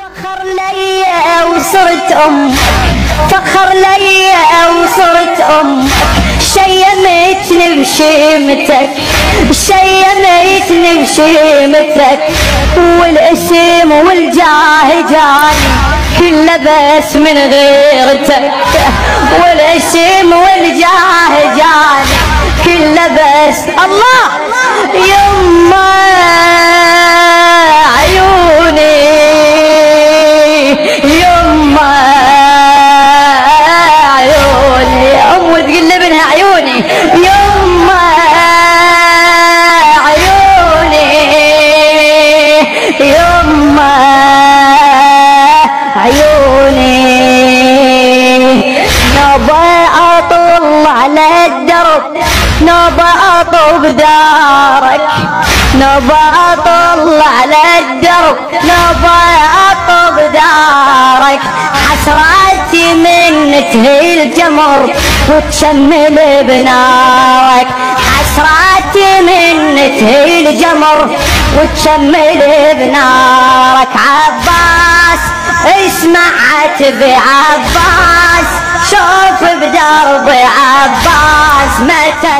فخر لي وصرت أم، فخر لي وصرت أم، شيمتني بشيمتك، شيمتني بشيمتك، والاسم والجاه جاني كله بس من غيرتك، والاسم والجاه جاني كله بس الله. يما عيوني يما عيوني ام وتقلبنها عيوني يما عيوني يما عيوني. نبى اطل على الدرب، نبى اطب دارك، نبى اطل على الدرب، نبى اطب دارك، حسراتي من تهيل جمر وتشمل بنارك، حسراتي من تهيل جمر وتشمل بنارك. عباس اسمع عتبي عباس، شوف بدربي عباس متى